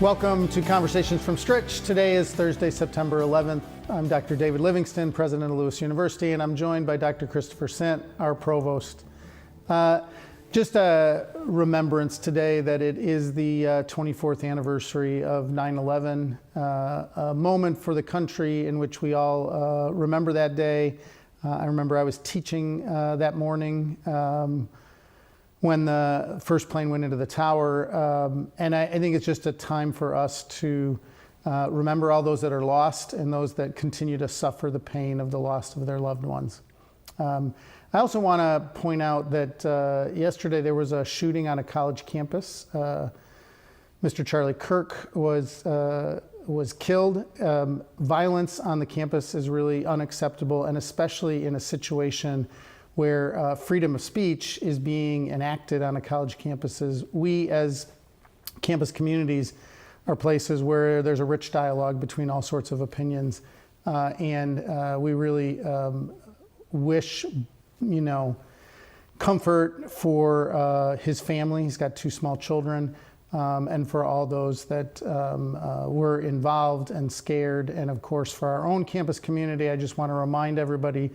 Welcome to Conversations from Stritch. Today is Thursday, September 11th. I'm Dr. David Livingston, president of Lewis University, and I'm joined by Dr. Christopher Sint, our provost. Just a remembrance today that it is the 24th anniversary of 9/11, a moment for the country in which we all remember that day. I remember I was teaching that morning when the first plane went into the tower. And I think it's just a time for us to remember all those that are lost and those that continue to suffer the pain of the loss of their loved ones. I also want to point out that yesterday there was a shooting on a college campus. Mr. Charlie Kirk was killed. Violence on the campus is really unacceptable, and especially in a situation where freedom of speech is being enacted on a college campuses. We as campus communities are places where there's a rich dialogue between all sorts of opinions. And we really wish, comfort for his family. He's got 2 small children, and for all those that were involved and scared. And of course, for our own campus community, I just want to remind everybody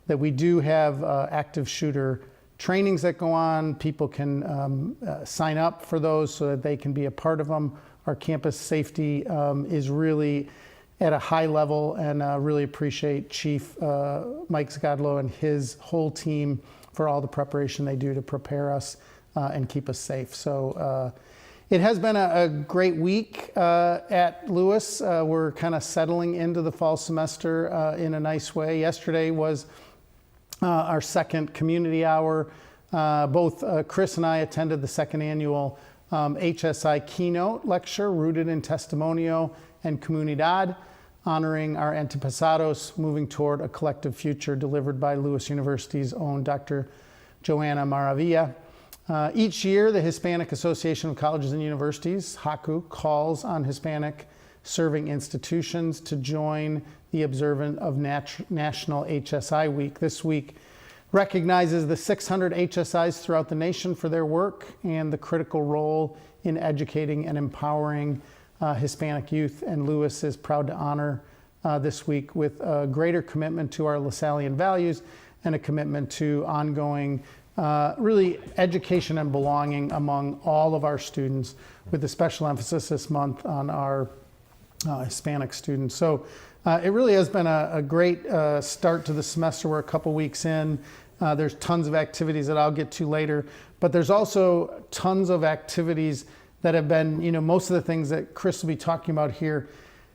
that we do have active shooter trainings that go on. People can sign up for those so that they can be a part of them. Our campus safety is really at a high level, and really appreciate Chief Mike Zgodlo and his whole team for all the preparation they do to prepare us and keep us safe. So it has been a great week at Lewis. We're kind of settling into the fall semester in a nice way. Yesterday was our second community hour. Both Chris and I attended the second annual HSI keynote lecture, Rooted in Testimonio and Comunidad, honoring our antepasados, moving toward a collective future, delivered by Lewis University's own Dr. Joanna Maravilla. Each year, the Hispanic Association of Colleges and Universities, HACU, calls on Hispanic serving institutions to join the observance of National HSI Week. This week recognizes the 600 HSIs throughout the nation for their work and the critical role in educating and empowering Hispanic youth. And Lewis is proud to honor this week with a greater commitment to our Lasallian values and a commitment to ongoing really education and belonging among all of our students, with a special emphasis this month on our Hispanic students. So it really has been a great start to the semester. We're a couple weeks in. There's tons of activities that I'll get to later, but there's also tons of activities that have been, most of the things that Chris will be talking about here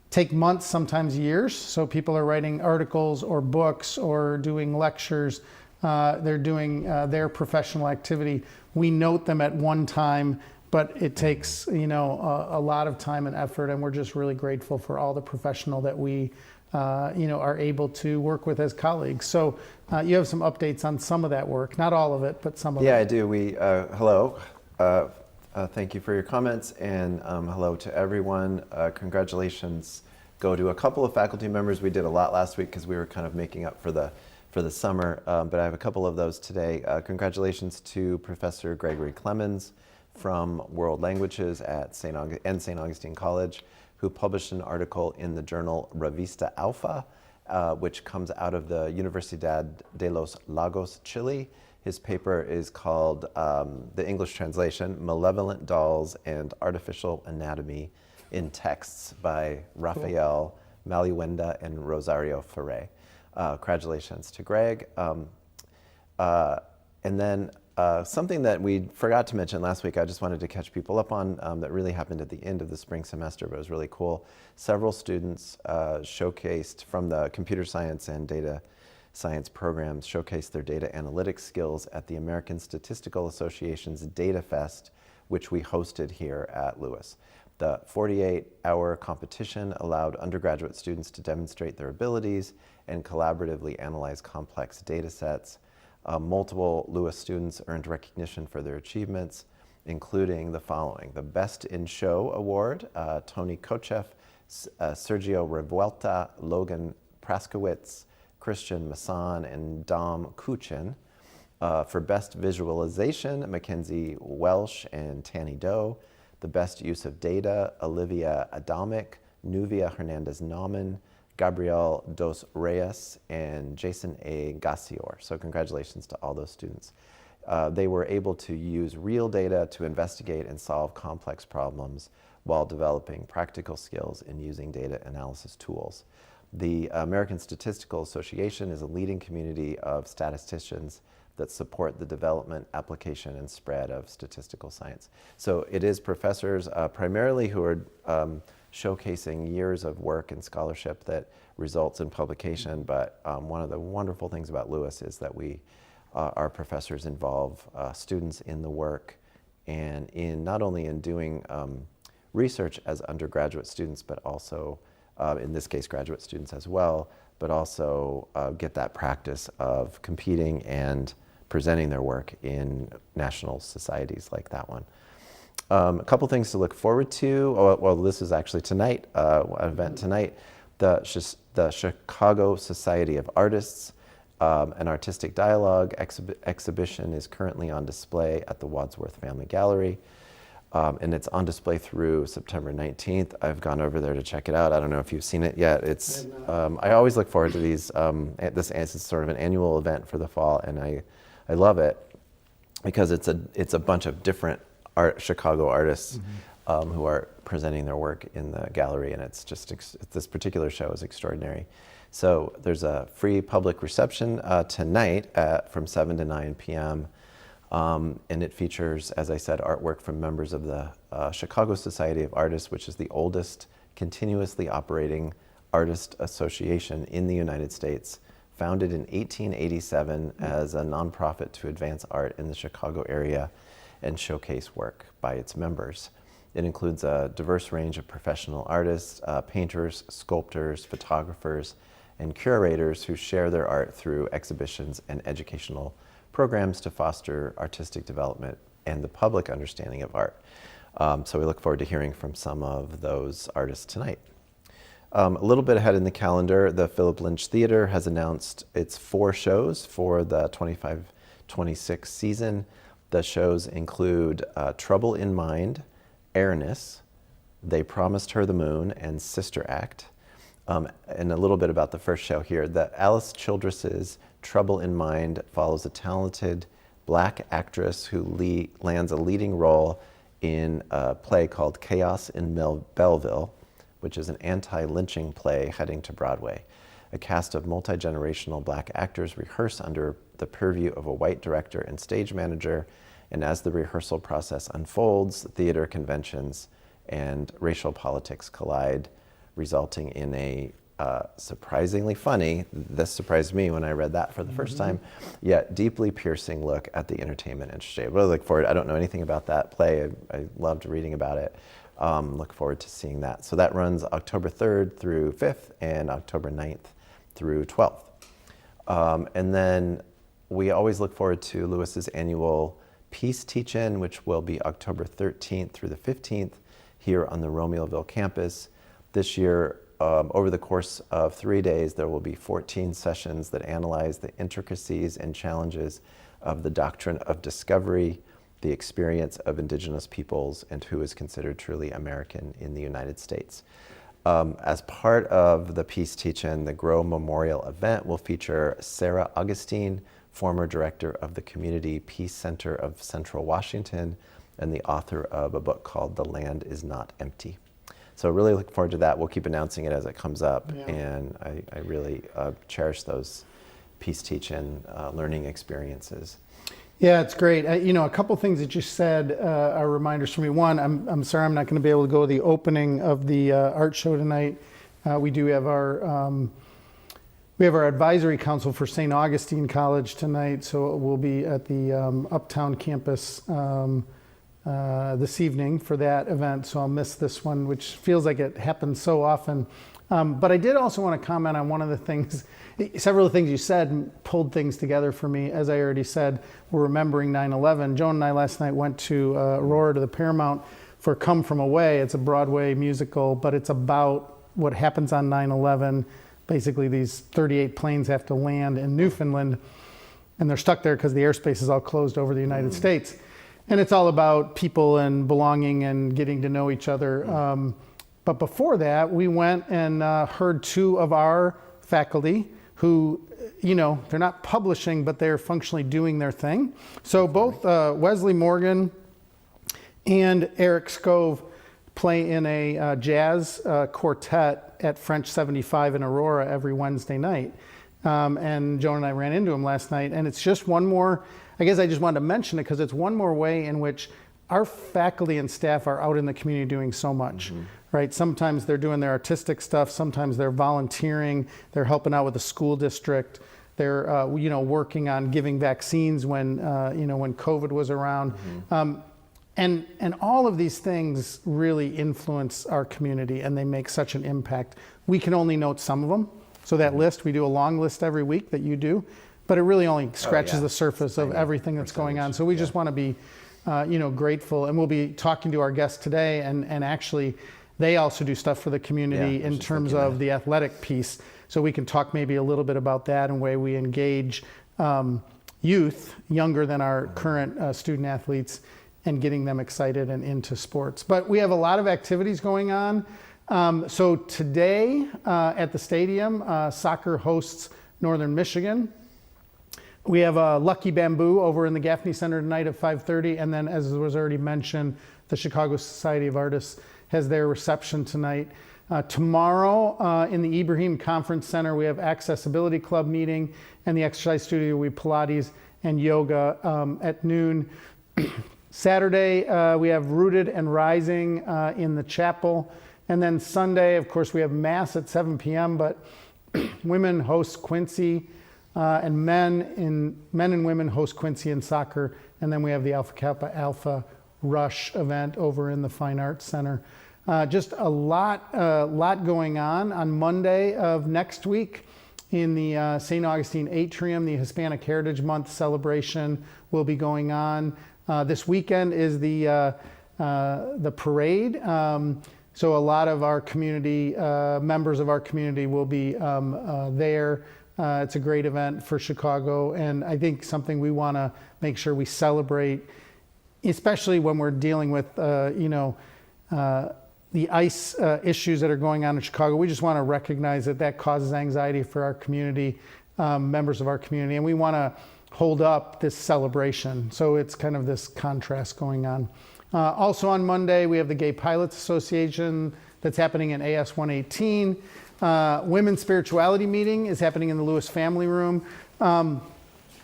take months, sometimes years. So people are writing articles or books or doing lectures. They're doing their professional activity. We note them at one time, but it takes, a lot of time and effort, and we're just really grateful for all the professional that we, are able to work with as colleagues. So you have some updates on some of that work, not all of it, but some of it. Yeah, I do. Hello. Thank you for your comments, and hello to everyone. Congratulations go to a couple of faculty members. We did a lot last week because we were kind of making up for the summer, but I have a couple of those today. Congratulations to Professor Gregory Clemens from World Languages at St. Augustine College, who published an article in the journal Revista Alfa, which comes out of the Universidad de los Lagos, Chile. His paper is called, the English translation, Malevolent Dolls and Artificial Anatomy in Texts by Rafael Maliuenda and Rosario Ferre. Congratulations to Greg. And then something that we forgot to mention last week, I just wanted to catch people up on, that really happened at the end of the spring semester, but it was really cool. Several students showcased from the computer science and data science programs, showcased their data analytics skills at the American Statistical Association's Data Fest, which we hosted here at Lewis. The 48-hour competition allowed undergraduate students to demonstrate their abilities and collaboratively analyze complex data sets. Multiple Lewis students earned recognition for their achievements, including the following: the Best in Show Award, Tony Kochev, Sergio Revuelta, Logan Praskowitz, Christian Masson, and Dom Kuchin. For Best Visualization, Mackenzie Welsh and Tanny Doe. the best use of data, Olivia Adamic, Nuvia Hernandez-Nauman, Gabriel Dos Reyes, and Jason A. Gassior. So congratulations to all those students. They were able to use real data to investigate and solve complex problems while developing practical skills in using data analysis tools. The American Statistical Association is a leading community of statisticians that support the development, application, and spread of statistical science. So it is professors primarily who are showcasing years of work and scholarship that results in publication, but one of the wonderful things about Lewis is that our professors involve students in the work and in not only in doing research as undergraduate students, but also, in this case, graduate students as well, but also get that practice of competing and presenting their work in national societies like that one. A couple things to look forward to. Well, this is actually tonight, an event tonight. The Chicago Society of Artists, an artistic dialogue exhibition is currently on display at the Wadsworth Family Gallery. And it's on display through September 19th. I've gone over there to check it out. I don't know if you've seen it yet. It's I always look forward to these. This is sort of an annual event for the fall, and I love it because it's a bunch of different Chicago artists who are presenting their work in the gallery, and it's just this particular show is extraordinary. So there's a free public reception tonight from 7 to 9 p.m. And it features, as I said, artwork from members of the Chicago Society of Artists, which is the oldest continuously operating artist association in the United States, founded in 1887 as a nonprofit to advance art in the Chicago area and showcase work by its members. It includes a diverse range of professional artists, painters, sculptors, photographers, and curators who share their art through exhibitions and educational programs to foster artistic development and the public understanding of art. So we look forward to hearing from some of those artists tonight. A little bit ahead in the calendar, the Philip Lynch Theater has announced its 4 shows for the 25-26 season. The shows include Trouble in Mind, Airness, They Promised Her the Moon, and Sister Act. And a little bit about the first show here. The Alice Childress's Trouble in Mind follows a talented Black actress who lands a leading role in a play called Chaos in Belleville, which is an anti-lynching play heading to Broadway. A cast of multi-generational Black actors rehearse under the purview of a white director and stage manager, and as the rehearsal process unfolds, theater conventions and racial politics collide, resulting in a surprisingly funny, this surprised me when I read that for the first time, yet deeply piercing look at the entertainment industry. I really look forward, I don't know anything about that play, I loved reading about it. Look forward to seeing that. So that runs October 3rd through 5th and October 9th through 12th. And then we always look forward to Lewis's annual Peace Teach-In, which will be October 13th through the 15th here on the Romeoville campus. This year, over the course of 3 days, there will be 14 sessions that analyze the intricacies and challenges of the doctrine of discovery, the experience of indigenous peoples, and who is considered truly American in the United States. As part of the Peace Teach-In, the Grow Memorial event will feature Sarah Augustine, former director of the Community Peace Center of Central Washington, and the author of a book called The Land Is Not Empty. So really look forward to that. We'll keep announcing it as it comes up, and I really cherish those Peace Teach-In learning experiences. Yeah, it's great. A couple things that you said are reminders for me. One, I'm sorry I'm not going to be able to go to the opening of the art show tonight. We do have our advisory council for St. Augustine College tonight, so we'll be at the Uptown campus this evening for that event, so I'll miss this one, which feels like it happens so often. But I did also want to comment on one of the things, several of the things you said pulled things together for me. As I already said, we're remembering 9/11. Joan and I last night went to Aurora to the Paramount for Come From Away. It's a Broadway musical, but it's about what happens on 9/11. Basically, these 38 planes have to land in Newfoundland, and they're stuck there because the airspace is all closed over the United States. And it's all about people and belonging and getting to know each other. But before that, we went and heard 2 of our faculty who, they're not publishing, but they're functionally doing their thing. So both Wesley Morgan and Eric Scove play in a jazz quartet at French 75 in Aurora every Wednesday night. And Joan and I ran into him last night, and it's just one more, I guess I just wanted to mention it because it's one more way in which our faculty and staff are out in the community doing so much, right? Sometimes they're doing their artistic stuff, sometimes they're volunteering, they're helping out with the school district, they're working on giving vaccines when when COVID was around. And all of these things really influence our community, and they make such an impact. We can only note some of them. So that list, we do a long list every week that you do, but it really only scratches the surface of everything that's going on. So we just want to be, grateful. And we'll be talking to our guests today, and actually, they also do stuff for the community in terms of the athletic piece. So we can talk maybe a little bit about that and way we engage youth younger than our current student athletes and getting them excited and into sports. But we have a lot of activities going on. So today at the stadium, soccer hosts Northern Michigan. We have Lucky Bamboo over in the Gaffney Center tonight at 5:30. And then, as was already mentioned, the Chicago Society of Artists has their reception tonight. Tomorrow in the Ibrahim Conference Center, we have Accessibility Club meeting, and the exercise studio, we Pilates and yoga at noon. Saturday, we have Rooted and Rising in the chapel. And then Sunday, of course, we have Mass at 7 p.m., but women host Quincy, and men and women host Quincy in soccer. And then we have the Alpha Kappa Alpha Rush event over in the Fine Arts Center. Just a lot going on Monday of next week in the St. Augustine Atrium. The Hispanic Heritage Month celebration will be going on. This weekend is the parade. So a lot of our community, members of our community will be there. It's a great event for Chicago, and I think something we want to make sure we celebrate, especially when we're dealing with, the ICE issues that are going on in Chicago. We just want to recognize that causes anxiety for our community, members of our community, and we want to hold up this celebration. So it's kind of this contrast going on. Also on Monday, we have the Gay Pilots Association that's happening in AS 118. Women's Spirituality Meeting is happening in the Lewis Family Room. And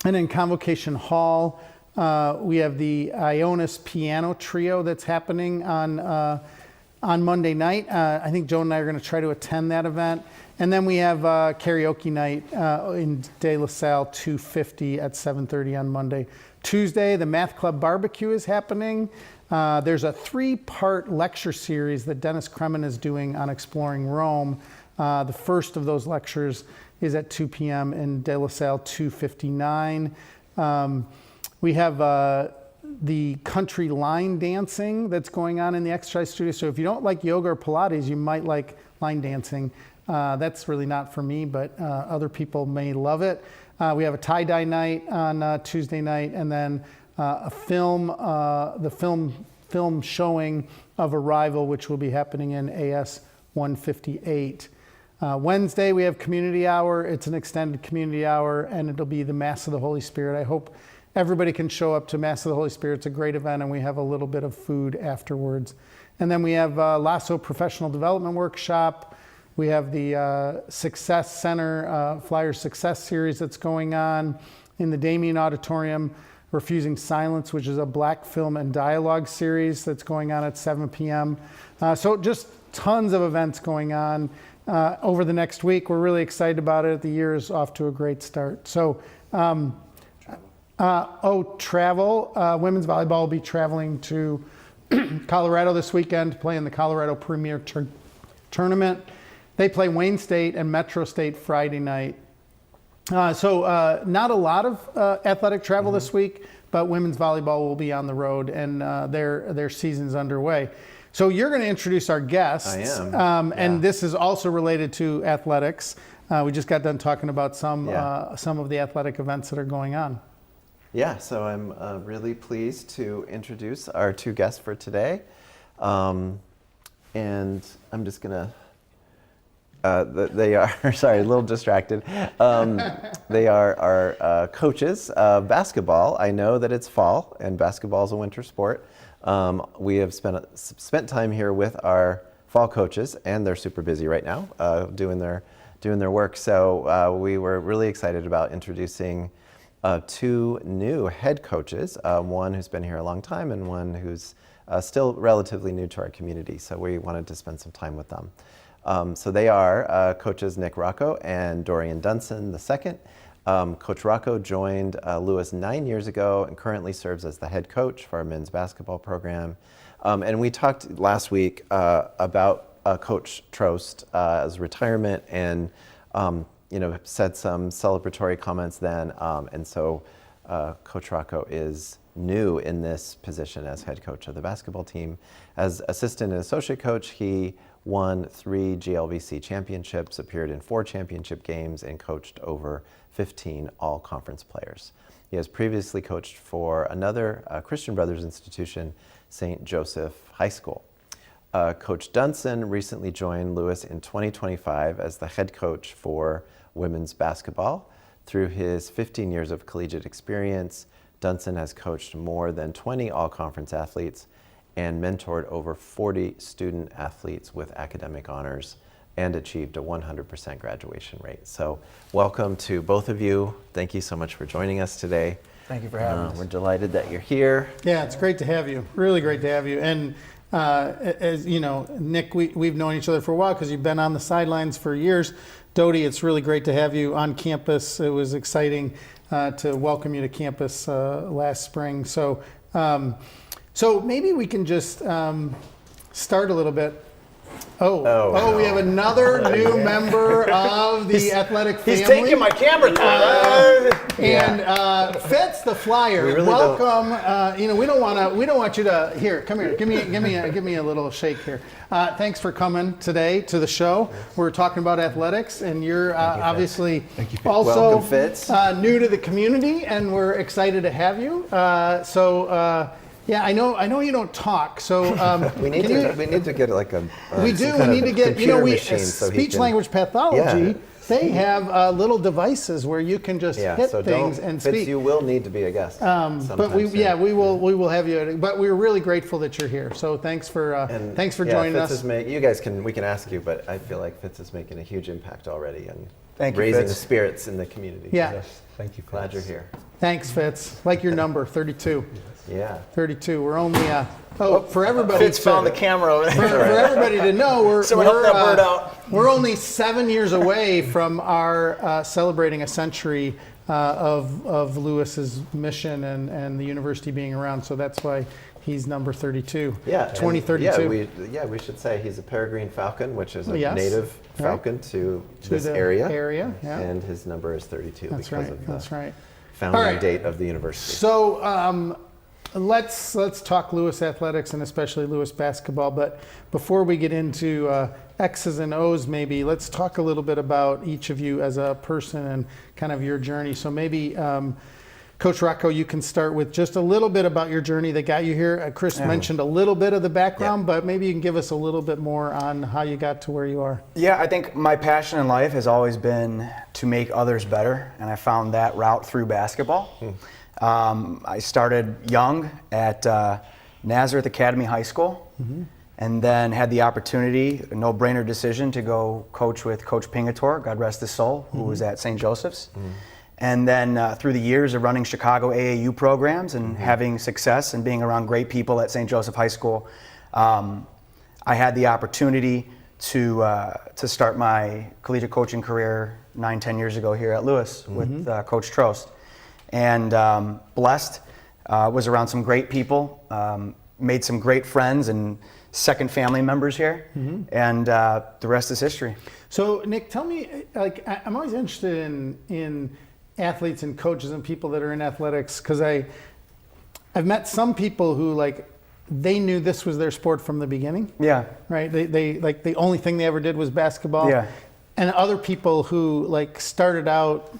in Convocation Hall, we have the Ionis Piano Trio that's happening on Monday night. I think Joan and I are going to try to attend that event. And then we have karaoke night in De La Salle 250 at 7:30 on Monday. Tuesday, the Math Club Barbecue is happening. There's a 3-part lecture series that Dennis Kremen is doing on exploring Rome. The first of those lectures is at 2 p.m. in De La Salle 259. We have the country line dancing that's going on in the exercise studio. So if you don't like yoga or Pilates, you might like line dancing. That's really not for me, but other people may love it. We have a tie-dye night on Tuesday night, and then a film, the film showing of Arrival, which will be happening in AS 158. Wednesday, we have community hour. It's an extended community hour, and it'll be the Mass of the Holy Spirit. I hope everybody can show up to Mass of the Holy Spirit. It's a great event, and we have a little bit of food afterwards. And then we have Lasso Professional Development Workshop. We have the Success Center, Flyer Success Series that's going on in the Damien Auditorium. Refusing Silence, which is a Black film and dialogue series that's going on at 7 p.m. So just tons of events going on over the next week. We're really excited about it. The year is off to a great start. So, travel. Women's volleyball will be traveling to Colorado this weekend to play in the Colorado Premier Tournament. They play Wayne State and Metro State Friday night. So not a lot of athletic travel this week, but women's volleyball will be on the road, and their season's underway. So you're going to introduce our guests. I am. And this is also related to athletics. We just got done talking about some of the athletic events that are going on. Yeah, so I'm really pleased to introduce our two guests for today. And I'm just going to, they are, sorry, a little distracted. They are our coaches of basketball. I know that it's fall and basketball is a winter sport. We have spent time here with our fall coaches, and they're super busy right now doing their work. So we were really excited about introducing two new head coaches, one who's been here a long time and one who's still relatively new to our community. So we wanted to spend some time with them. So they are coaches Nick Rocco and Dorian Dunson II. Coach Rocco joined Lewis 9 years ago and currently serves as the head coach for our men's basketball program. And we talked last week about Coach Trost's retirement and said some celebratory comments then. And so Coach Rocco is new in this position as head coach of the basketball team. As assistant and associate coach, he won 3 GLVC championships, appeared in 4 championship games, and coached over 15 all-conference players. He has previously coached for another Christian Brothers institution, St. Joseph High School. Coach Dunson recently joined Lewis in 2025 as the head coach for women's basketball. Through his 15 years of collegiate experience, Dunson has coached more than 20 all-conference athletes and mentored over 40 student athletes with academic honors and achieved a 100% graduation rate. So welcome to both of you. Thank you so much for joining us today. Thank you for having us. We're delighted that you're here. Yeah, it's great to have you. Really great to have you. And as you know, Nick, we've known each other for a while because you've been on the sidelines for years. Dodie, it's really great to have you on campus. It was exciting to welcome you to campus last spring. So maybe we can just start a little bit. We have another new member of the athletic family. He's taking my camera time. And Fitz the Flyer, We really welcome. We don't want you to here. Come here. Give me a little shake here. Thanks for coming today to the show. We're talking about athletics, and you're obviously also Welcome, Fitz. New to the community, and we're excited to have you. Yeah, I know you don't talk, so We need to get like a we need to get speech language pathology. Yeah. They have little devices where you can just hit things and Fitz, speak. you will need to be a guest. But we will have you. But we're really grateful that you're here. So thanks for joining Fitz us. We can ask you, but I feel like Fitz is making a huge impact already and you, raising Fitz. the spirits in the community. Yeah. Yes, thank you. Glad you're here. Thanks, Fitz. Like your number, 32. Yeah. 32. We're only for everybody. Fitz found the camera over For there. everybody to know, Someone help that bird out. We're only 7 years away from our celebrating a century of Lewis's mission and the university being around. So that's why he's number 32. Yeah. 2032. We should say he's a peregrine falcon, which is a Yes. native falcon to this the area. Yeah. And his number is 32 That's because right. of That's the right. founding All right. date of the university. So let's talk Lewis athletics and especially Lewis basketball. But before we get into X's and O's, maybe let's talk a little bit about each of you as a person and kind of your journey. So maybe Coach Rocco, you can start with just a little bit about your journey that got you here. Chris mentioned a little bit of the background, but maybe you can give us a little bit more on how you got to where you are. Yeah, I think my passion in life has always been to make others better, and I found that route through basketball. I started young at Nazareth Academy High School, and then had the opportunity, a no-brainer decision, to go coach with Coach Pingator, God rest his soul, who was at St. Joseph's. And then through the years of running Chicago AAU programs and having success and being around great people at St. Joseph High School, I had the opportunity to start my collegiate coaching career 9-10 years ago here at Lewis with Coach Trost. And blessed, was around some great people, made some great friends and second family members here, and the rest is history. So Nick, tell me, I'm always interested in athletes and coaches and people that are in athletics, because I've met some people who they knew this was their sport from the beginning. Yeah. Right. They like the only thing they ever did was basketball. Yeah. And other people who started out,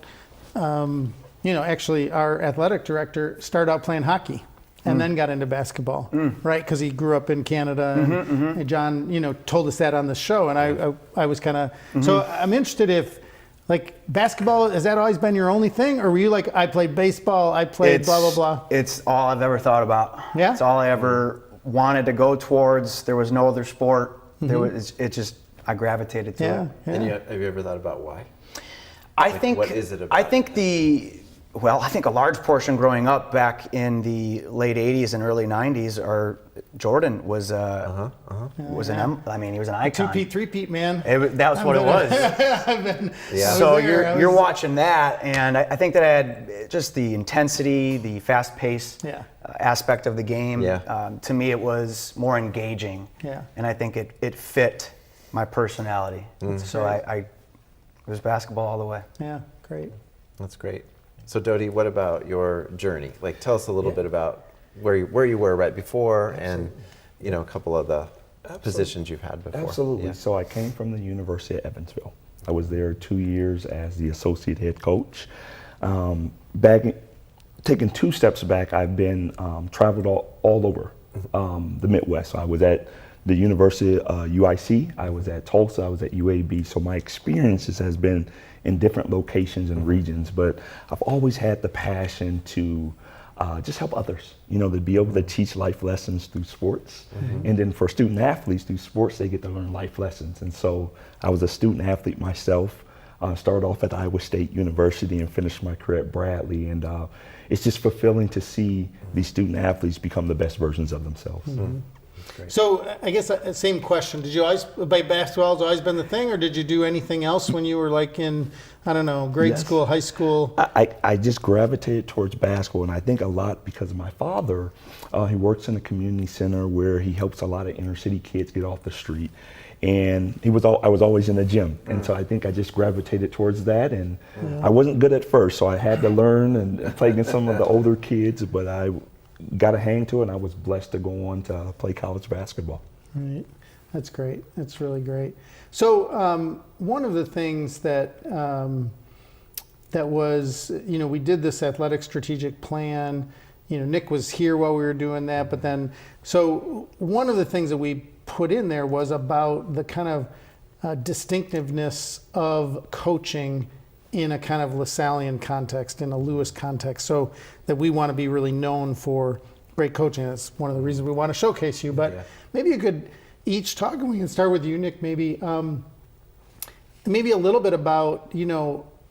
actually our athletic director started out playing hockey and then got into basketball, right? Because he grew up in Canada, and John, told us that on the show, and I was kind of, so I'm interested if, like, basketball, has that always been your only thing? Or were you like, I played baseball, I played blah, blah, blah? It's all I've ever thought about. Yeah? It's all I ever wanted to go towards. There was no other sport. I gravitated to it. Yeah. And have you ever thought about why? I think, what is it about? I think a large portion growing up back in the late 80s and early 90s, Jordan was he was an icon. Two-peat, three-peat, man. That was what it was. So you're watching that, and I think that I had just the intensity, the fast-paced aspect of the game. To me, it was more engaging, and I think it fit my personality. So it was basketball all the way. Yeah, great. That's great. So Dodie, what about your journey? Like, tell us a little bit about where you were right before, and a couple of the positions you've had before. Absolutely. Yeah. So I came from the University of Evansville. I was there 2 years as the associate head coach. Taking 2 steps back, I've been traveled all over the Midwest. So I was at the University of UIC, I was at Tulsa, I was at UAB. So my experiences has been in different locations and regions, but I've always had the passion to just help others, to be able to teach life lessons through sports. And then for student athletes through sports, they get to learn life lessons. And so I was a student athlete myself, started off at Iowa State University and finished my career at Bradley. And it's just fulfilling to see these student athletes become the best versions of themselves. So I guess same question. Did you always play basketball? Has always been the thing, or did you do anything else when you were like in, I don't know, grade school, high school? I just gravitated towards basketball, and I think a lot because of my father. He works in a community center where he helps a lot of inner city kids get off the street, and I was always in the gym, and so I think I just gravitated towards that. And I wasn't good at first, so I had to learn and play against some of the older kids, but I got a hang to it, and I was blessed to go on to play college basketball. Right. That's great. That's really great. So one of the things that was, we did this athletic strategic plan. Nick was here while we were doing that, but then, so one of the things that we put in there was about the kind of distinctiveness of coaching in a kind of Lasallian context, in a Lewis context, so that we want to be really known for great coaching. That's one of the reasons we want to showcase you. But maybe you could each talk, and we can start with you, Nick, maybe a little bit about,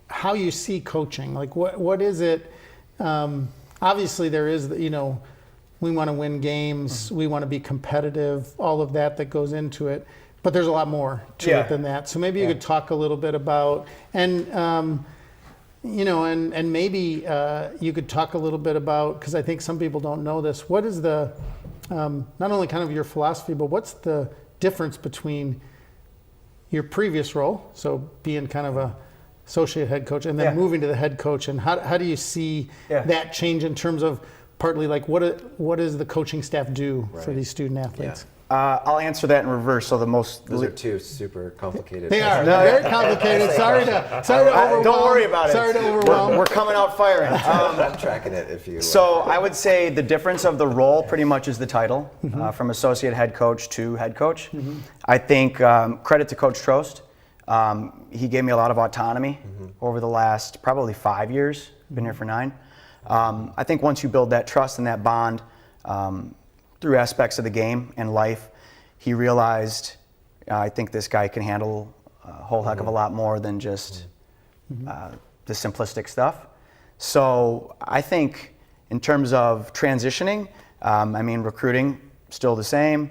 how you see coaching. Like, what is it? Obviously, there is, we want to win games, we want to be competitive, all of that goes into it. But there's a lot more to it than that. So maybe you could talk a little bit about, and maybe you could talk a little bit about, because I think some people don't know this, what is the, not only kind of your philosophy, but what's the difference between your previous role, so being kind of a associate head coach, and then moving to the head coach, and how do you see that change in terms of partly like what does the coaching staff do for these student athletes? I'll answer that in reverse. So those are 2 super complicated. They are very complicated. Sorry to overwhelm. Don't worry about it. Sorry to overwhelm. We're coming out firing. I'm tracking it if you. So I would say the difference of the role pretty much is the title, from associate head coach to head coach. I think credit to Coach Trost. He gave me a lot of autonomy over the last probably 5 years. Been here for 9. I think once you build that trust and that bond through aspects of the game and life, he realized, I think this guy can handle a whole heck of a lot more than just the simplistic stuff. So I think in terms of transitioning, recruiting, still the same.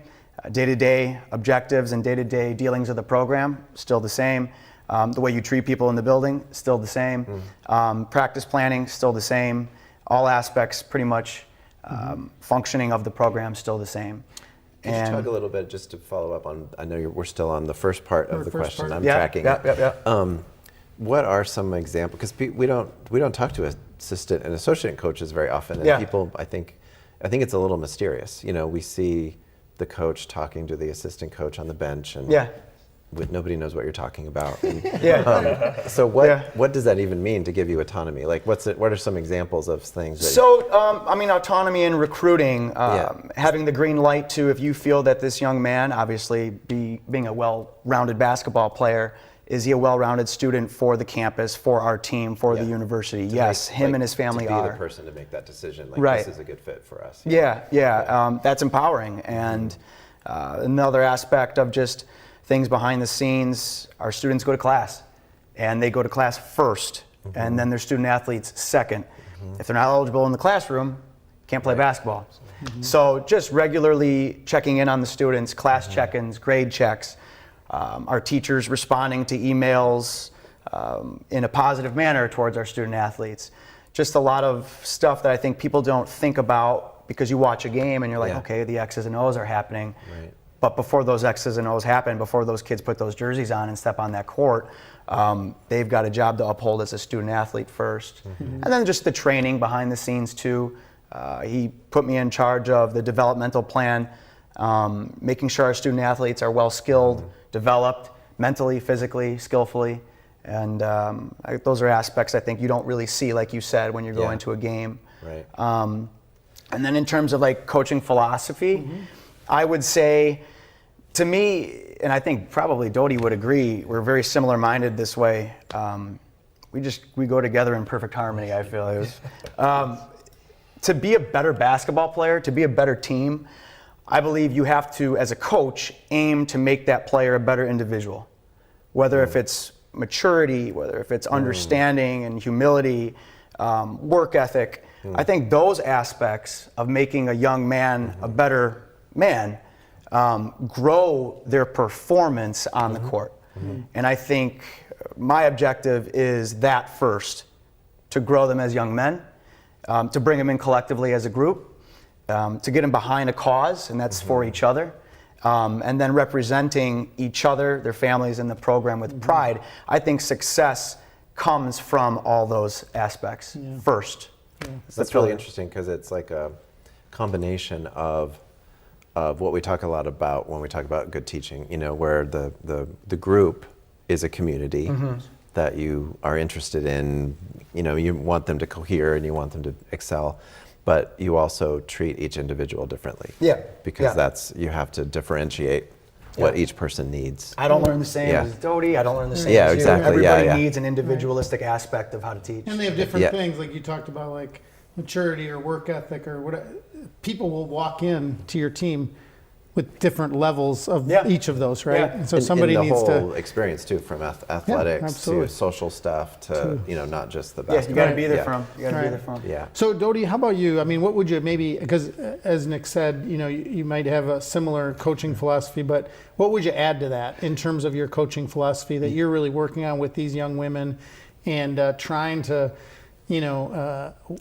Day-to-day objectives and day-to-day dealings of the program, still the same. The way you treat people in the building, still the same. Practice planning, still the same. All aspects, pretty much, functioning of the program, still the same. Could you talk a little bit, just to follow up on, I know we're still on the first part of the question. I'm tracking. What are some examples? Because we don't talk to assistant and associate coaches very often, and people, I think it's a little mysterious. We see the coach talking to the assistant coach on the bench, and nobody knows what you're talking about. And, Yeah. so what does that even mean to give you autonomy? Like what are some examples of things that autonomy in recruiting, having the green light to, if you feel that this young man, obviously being a well-rounded basketball player, is he a well-rounded student for the campus, for our team, for the university? Yes, him and his family are. To be are. the person to make that decision, like Right. this is a good fit for us. That's empowering. And another aspect of just things behind the scenes, our students go to class, and they go to class first, and then their student athletes second. If they're not eligible in the classroom, can't play basketball. So just regularly checking in on the students, class check-ins, grade checks, our teachers responding to emails in a positive manner towards our student athletes. Just a lot of stuff that I think people don't think about, because you watch a game and you're like, okay, the X's and O's are happening. Right. But before those X's and O's happen, before those kids put those jerseys on and step on that court, they've got a job to uphold as a student athlete first. And then just the training behind the scenes too. He put me in charge of the developmental plan, making sure our student athletes are well skilled, developed mentally, physically, skillfully. And those are aspects I think you don't really see, like you said, when you go into a game. Right. And then in terms of like coaching philosophy, I would say, to me, and I think probably Dodie would agree, we're very similar minded this way. We go together in perfect harmony, I feel. To be a better basketball player, to be a better team, I believe you have to, as a coach, aim to make that player a better individual. Whether if it's maturity, whether if it's understanding and humility, work ethic. I think those aspects of making a young man a better man grow their performance on the court. And I think my objective is that first, to grow them as young men, to bring them in collectively as a group, to get them behind a cause, and that's for each other, and then representing each other, their families, and the program with pride. I think success comes from all those aspects first. That's really interesting, because it's like a combination of what we talk a lot about when we talk about good teaching, where the group is a community that you are interested in, you want them to cohere and you want them to excel, but you also treat each individual differently. Because you have to differentiate what each person needs. I don't learn the same as Dodie, I don't learn the same as you. Exactly. Everybody needs an individualistic aspect of how to teach. And they have different things, like you talked about, like maturity or work ethic or whatever. People will walk in to your team with different levels of each of those, right? And so somebody needs to. The whole experience too, from athletics to social stuff to not just the basketball. You got to be there from. You got to be there from. Yeah. So Dodie, how about you? I mean, what would you maybe, because as Nick said, you might have a similar coaching philosophy, but what would you add to that in terms of your coaching philosophy that you're really working on with these young women and trying to,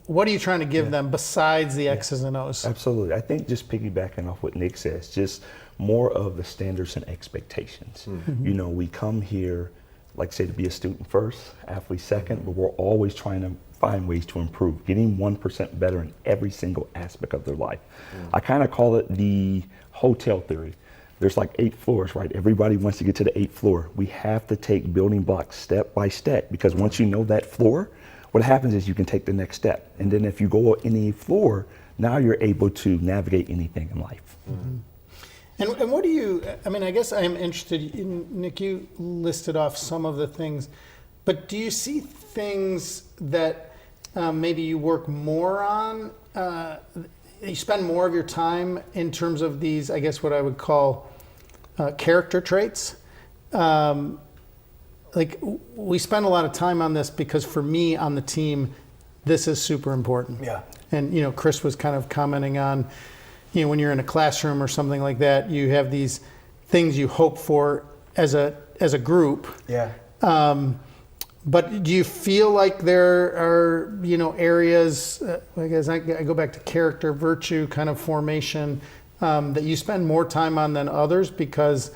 what are you trying to give them besides the X's and O's? Absolutely. I think just piggybacking off what Nick says, just more of the standards and expectations. We come here, like say, to be a student first, athlete second, but we're always trying to find ways to improve, getting 1% better in every single aspect of their life. I kind of call it the hotel theory. There's like 8 floors, right? Everybody wants to get to the 8th floor. We have to take building blocks step by step, because once you know that floor, what happens is you can take the next step. And then if you go any floor, now you're able to navigate anything in life. And what do you, I guess I am interested in, Nick, you listed off some of the things, but do you see things that maybe you work more on, you spend more of your time in terms of these, I guess what I would call character traits? Like, we spend a lot of time on this because for me on the team, this is super important. And, Chris was kind of commenting on, when you're in a classroom or something like that, you have these things you hope for as a group. But do you feel like there are, areas, I guess I go back to character, virtue, kind of formation, that you spend more time on than others because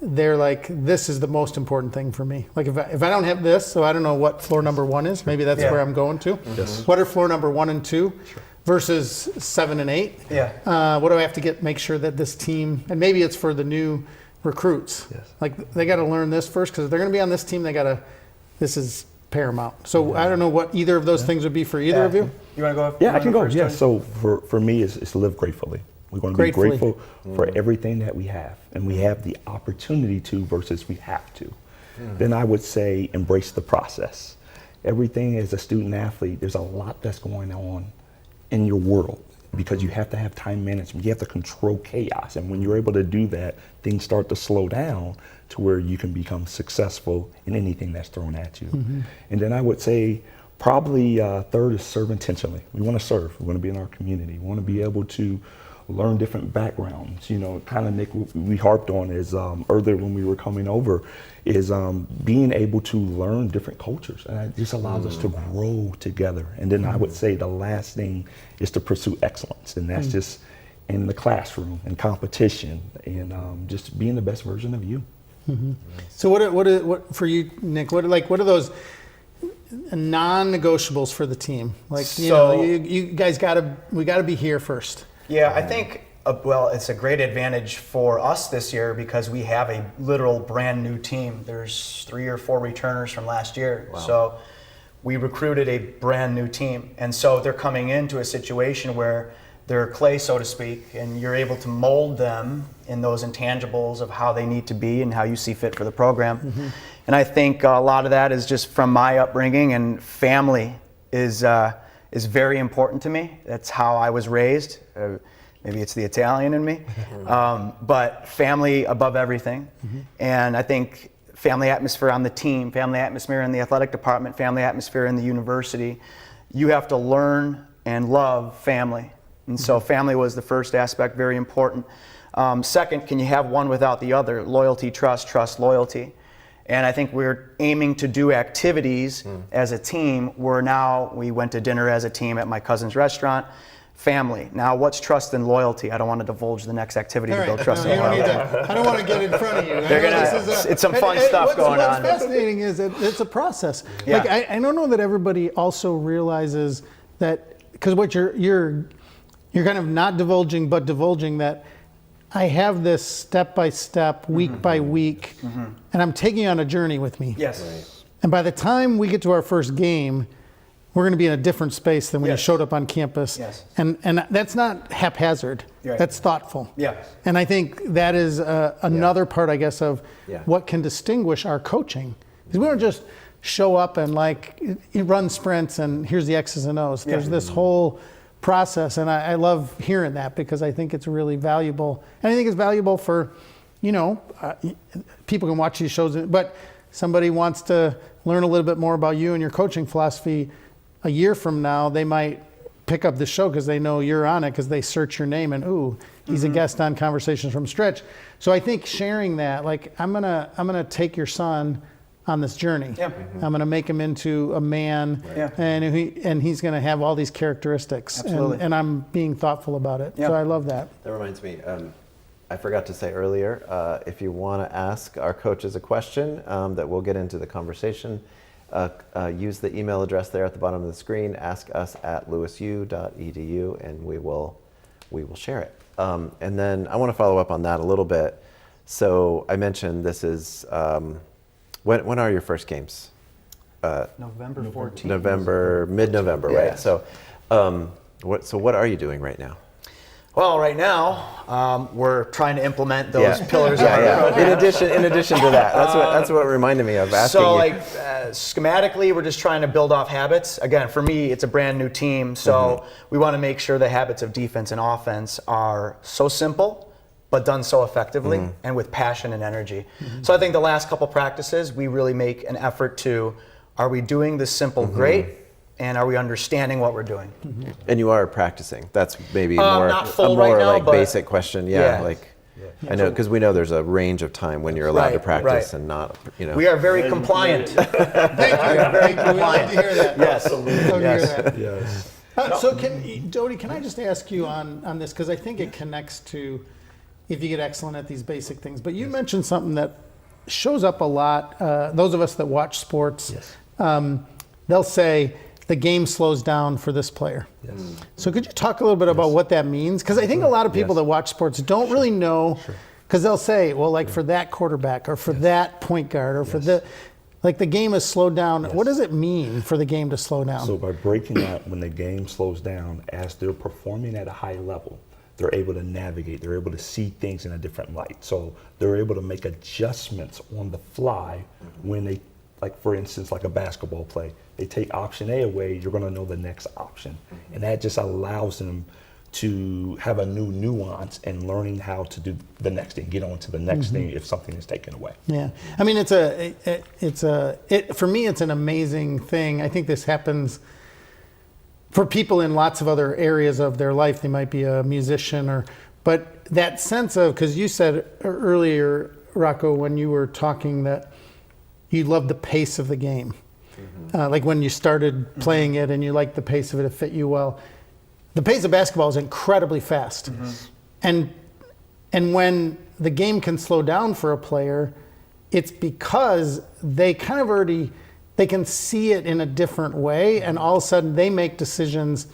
they're like, this is the most important thing for me. Like if I don't have this, so I don't know what floor number 1 is. Maybe that's where I'm going to. What are floor number 1 and 2 versus 7 and 8? What do I have to make sure that this team, and maybe it's for the new recruits. Yes. Like they got to learn this first because they're going to be on this team. This is paramount. So I don't know what either of those things would be for either of you. You want to go? Yeah, I can go. Yeah, so for me, it's to live gratefully. We're going to be Gratefully. grateful for everything that we have, and we have the opportunity to versus we have to. Then I would say embrace the process. Everything as a student athlete, there's a lot that's going on in your world because you have to have time management. You have to control chaos, and when you're able to do that, things start to slow down to where you can become successful in anything that's thrown at you. And then I would say probably third is serve intentionally. We want to serve. We want to be in our community. We want to be able to learn different backgrounds. You know, kind of Nick, we harped on is earlier when we were coming over, is being able to learn different cultures. And it just allows us to grow together. And then I would say the last thing is to pursue excellence. And that's just in the classroom and competition and just being the best version of you. So what for you, Nick? What are those non-negotiables for the team? Like you guys we got to be here first. Yeah, I think, well, it's a great advantage for us this year because we have a literal brand new team. There's 3 or 4 returners from last year. Wow. So we recruited a brand new team. And so they're coming into a situation where they're clay, so to speak, and you're able to mold them in those intangibles of how they need to be and how you see fit for the program. And I think a lot of that is just from my upbringing, and family is very important to me. That's how I was raised. Maybe it's the Italian in me, but family above everything. And I think family atmosphere on the team, family atmosphere in the athletic department, family atmosphere in the university. You have to learn and love family. And so family was the first aspect, very important. Second, can you have one without the other? Loyalty, trust, loyalty. And I think we're aiming to do activities as a team where now we went to dinner as a team at my cousin's restaurant. Family. Now, what's trust and loyalty? I don't want to divulge the next activity to build trust and loyalty. I don't want to get in front of you. It's some fun stuff going on. What's fascinating is it's a process. Yeah. Like I don't know that everybody also realizes that, because what you're kind of not divulging, but divulging that I have this step by step, week by week, and I'm taking you on a journey with me. Yes. Right. And by the time we get to our first game, we're going to be in a different space than when you showed up on campus. Yes. And that's not haphazard. Right. That's thoughtful. Yeah. And I think that is another part, I guess, of what can distinguish our coaching. Because we don't just show up and run sprints and here's the X's and O's. There's this whole process, and I love hearing that because I think it's really valuable. And I think it's valuable for, people can watch these shows, but somebody wants to learn a little bit more about you and your coaching philosophy. A year from now, they might pick up the show because they know you're on it because they search your name and, ooh, he's a guest on Conversations from Stritch. So I think sharing that, I'm gonna take your son on this journey. Yeah. I'm gonna make him into a man, and he's gonna have all these characteristics. Absolutely. And I'm being thoughtful about it. Yeah. So I love that. That reminds me, I forgot to say earlier, if you want to ask our coaches a question that we'll get into the conversation, use the email address there at the bottom of the screen, ask@louisu.edu, and we will share it. And then I want to follow up on that a little bit. So I mentioned this is, when are your first games? November 14th. Mid-November, Yeah. right? So, what are you doing right now? Well, right now, we're trying to implement those pillars of our program. In addition to that, that's what reminded me of asking So, you. schematically, we're just trying to build off habits. Again, for me, it's a brand new team, so we want to make sure the habits of defense and offense are so simple, but done so effectively and with passion and energy. So I think the last couple practices, we really make an effort to, are we doing this simple great? And are we understanding what we're doing? And you are practicing. That's maybe not full a more right now, but basic question. I know, because we know there's a range of time when you're allowed to practice and not, We are very compliant. Thank you. Thank you. We love to hear that. Yes. Love to hear that. Yes. So Dodie, can I just ask you on this, because I think it connects to if you get excellent at these basic things. But you mentioned something that shows up a lot. Those of us that watch sports, they'll say, the game slows down for this player. So could you talk a little bit about what that means? Because I think a lot of people that watch sports don't really know Because they'll say, well, like for that quarterback or for that point guard or for the, like the game is slowed down. What does it mean for the game to slow down? So by breaking out when the game slows down, as they're performing at a high level, they're able to navigate, they're able to see things in a different light. So they're able to make adjustments on the fly when they, like for instance, like a basketball play, they take option A away, you're gonna know the next option. And that just allows them to have a new nuance in learning how to do the next thing, get on to the next thing if something is taken away. Yeah, I mean, for me, it's an amazing thing. I think this happens for people in lots of other areas of their life. They might be a musician but that sense of, because you said earlier, Rocco, when you were talking that you loved the pace of the game. Like when you started playing it and you liked the pace of it, it fit you well. The pace of basketball is incredibly fast. And when the game can slow down for a player, it's because they kind of already, they can see it in a different way, and all of a sudden they make decisions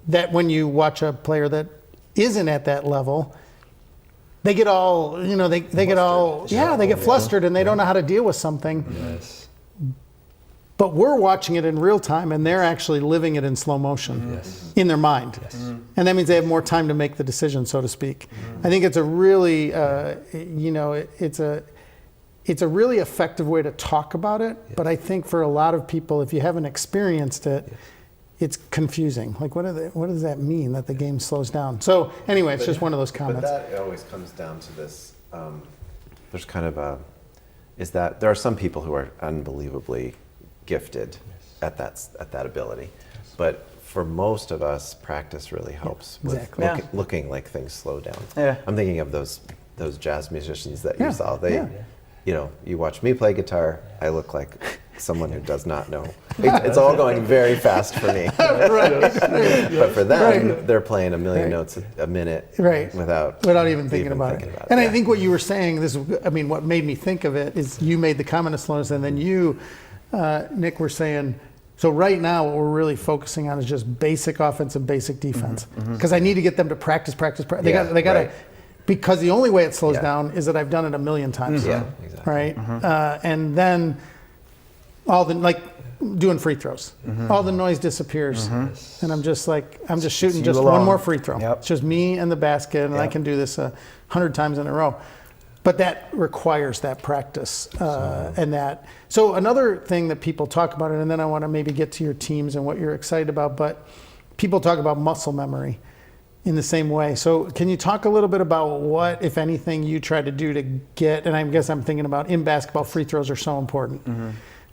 that when you watch a player that isn't at that level, they get all, they get all, they get flustered and they don't know how to deal with something. Yes. But we're watching it in real time, and they're actually living it in slow motion in their mind. And that means they have more time to make the decision, so to speak. I think it's a really, it's a really effective way to talk about it. But I think for a lot of people, if you haven't experienced it, it's confusing. Like, what does that mean that the game slows down? So anyway, it's just one of those comments. But that always comes down to this. There's kind of is that there are some people who are unbelievably gifted at that ability, but for most of us, practice really helps with looking like things slow down. I'm thinking of those jazz musicians that you saw. You watch me play guitar, I look like someone who does not know. It's all going very fast for me. But for them, they're playing a million notes a minute without even thinking about it. And I think what you were saying, what made me think of it is you made the comment of slowness, and then you, Nick, were saying, so right now what we're really focusing on is just basic offense and basic defense. Because I need to get them to practice. They got to, because the only way it slows down is that I've done it a million times. Yeah, exactly. Right? And then doing free throws. All the noise disappears. And I'm just shooting just one more free throw. It's just me and the basket, and I can do this 100 times in a row. But that requires that practice and that. So another thing that people talk about, and then I want to maybe get to your teams and what you're excited about, but people talk about muscle memory in the same way. So can you talk a little bit about what, if anything, you try to do to get, and I guess I'm thinking about in basketball, free throws are so important.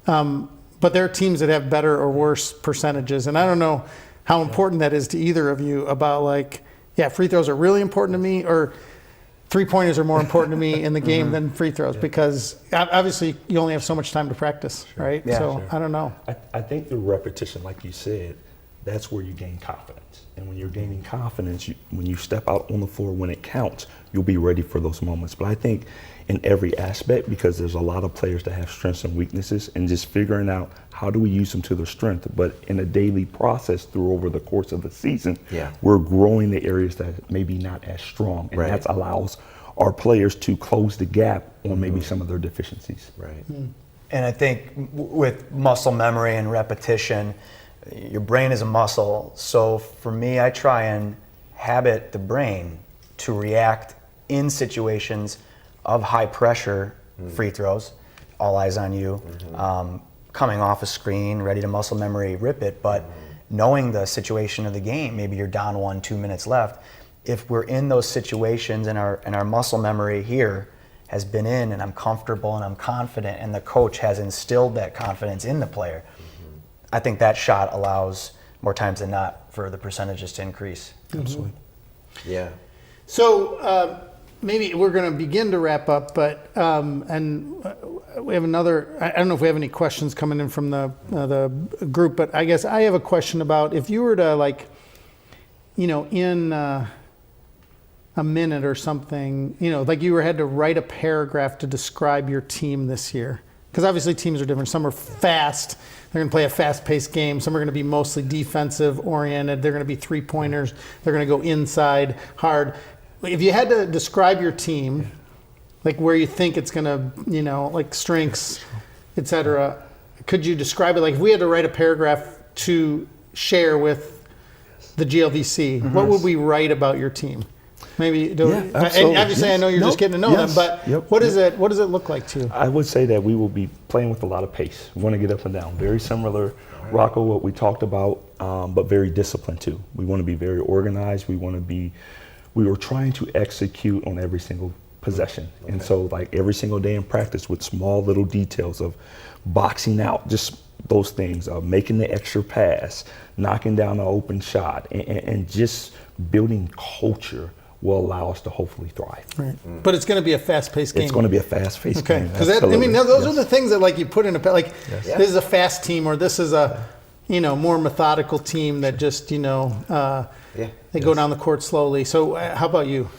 But there are teams that have better or worse percentages, and I don't know how important that is to either of you about free throws are really important to me, or three-pointers are more important to me in the game than free throws, because obviously you only have so much time to practice, right? I don't know. I think the repetition, like you said, that's where you gain confidence. And when you're gaining confidence, when you step out on the floor when it counts, you'll be ready for those moments. But I think in every aspect, because there's a lot of players that have strengths and weaknesses, and just figuring out how do we use them to their strength. But in a daily process over the course of the season, we're growing the areas that maybe not as strong. And that allows our players to close the gap on maybe some of their deficiencies. And I think with muscle memory and repetition, your brain is a muscle. So for me, I try and habit the brain to react in situations of high pressure free throws, all eyes on you, coming off a screen, ready to muscle memory rip it, but knowing the situation of the game, maybe you're down 2 minutes left. If we're in those situations and our muscle memory here has been in, and I'm comfortable and I'm confident, and the coach has instilled that confidence in the player, I think that shot allows more times than not for the percentages to increase. Absolutely. Yeah. So maybe we're going to begin to wrap up, but and we have another. I don't know if we have any questions coming in from the group, but I guess I have a question about if you were to in a minute or something, you had to write a paragraph to describe your team this year. Because obviously teams are different. Some are fast. They're going to play a fast-paced game. Some are going to be mostly defensive-oriented. They're going to be three-pointers. They're going to go inside hard. if you had to describe your team, like where you think it's going to, like strengths, et cetera, could you describe it? Like if we had to write a paragraph to share with the GLVC, what would we write about your team? Maybe, and obviously I know you're just getting to know them, but what does it look like to you? I would say that we will be playing with a lot of pace. We want to get up and down. Very similar, Rocco, what we talked about, but very disciplined too. We want to be very organized. We were trying to execute on every single possession. And so like every single day in practice with small little details of boxing out, just those things, making the extra pass, knocking down an open shot, and just building culture will allow us to hopefully thrive. Right. But it's going to be a fast-paced game. It's going to be a fast-paced game. Because those are the things that like you put in this is a fast team, or this is a more methodical team that just they go down the court slowly. So how about you?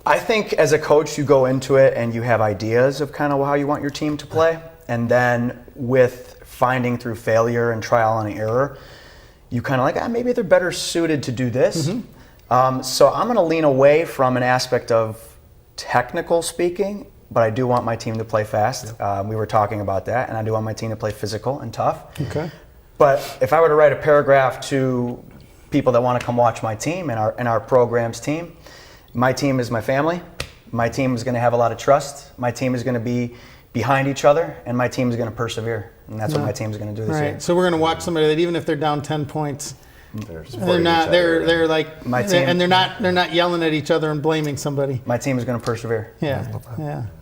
I think as a coach, you go into it and you have ideas of kind of how you want your team to play, and then with finding through failure and trial and error, you kind of like maybe they're better suited to do this. So I'm going to lean away from an aspect of technical speaking, but I do want my team to play fast. We were talking about that, and I do want my team to play physical and tough. Okay. But if I were to write a paragraph to people that want to come watch my team and our program's team, my team is my family. My team is going to have a lot of trust. My team is going to be behind each other, and my team is going to persevere. And that's what my team is going to do this year. So we're going to watch somebody that even if they're down 10 points, they're like my team, and they're not yelling at each other and blaming somebody. My team is going to persevere. Yeah.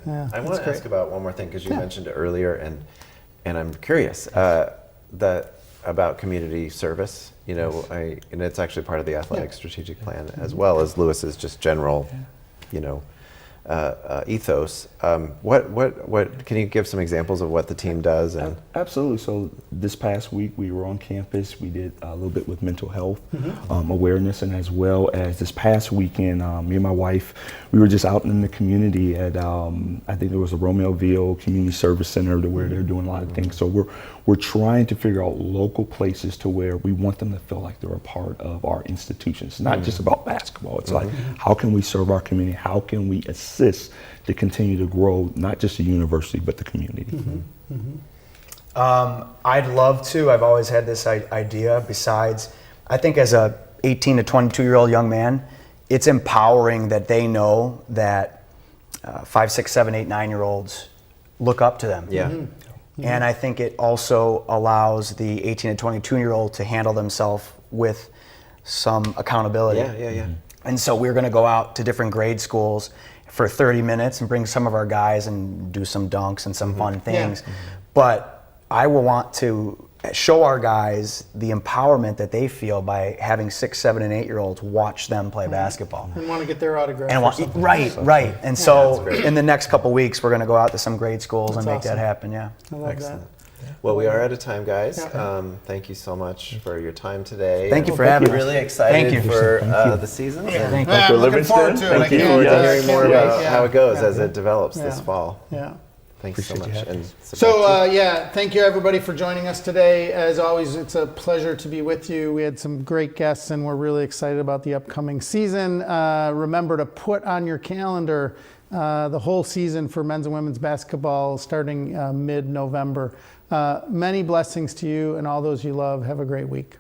I want to ask about one more thing because you mentioned it earlier, and I'm curious about community service. And it's actually part of the athletic strategic plan as well as Lewis's just general, ethos. What can you give some examples of what the team does? And Absolutely. So this past week we were on campus. We did a little bit with mental health awareness, and as well as this past weekend, me and my wife, we were just out in the community at I think there was a Romeoville Community Service Center where they're doing a lot of things. So we're trying to figure out local places to where we want them to feel like they're a part of our institutions. It's not just about basketball. It's like, how can we serve our community? How can we assist to continue to grow not just the university but the community? I'd love to. I've always had this idea. Besides, I think as a 18 to 22-year-old young man, it's empowering that they know that 5, 6, 7, 8, 9-year-olds look up to them. Yeah. And I think it also allows the 18 to 22-year-old to handle themselves with some accountability. Yeah. And so we're going to go out to different grade schools for 30 minutes and bring some of our guys and do some dunks and some fun things. But I will want to show our guys the empowerment that they feel by having 6, 7, and 8-year-olds watch them play basketball. And want to get their autograph. And right. And so in the next couple weeks, we're going to go out to some grade schools and make that happen. Yeah. I love that. Well, we are out of time, guys. Thank you so much for your time today. Thank you for having us. Really excited for the season. Thank you. I'm looking forward to it. Thank you for hearing more about how it goes as it develops this fall. Yeah. Thanks so much. And thank you everybody for joining us today. As always, it's a pleasure to be with you. We had some great guests and we're really excited about the upcoming season. Remember to put on your calendar the whole season for men's and women's basketball starting mid-November. Many blessings to you and all those you love. Have a great week.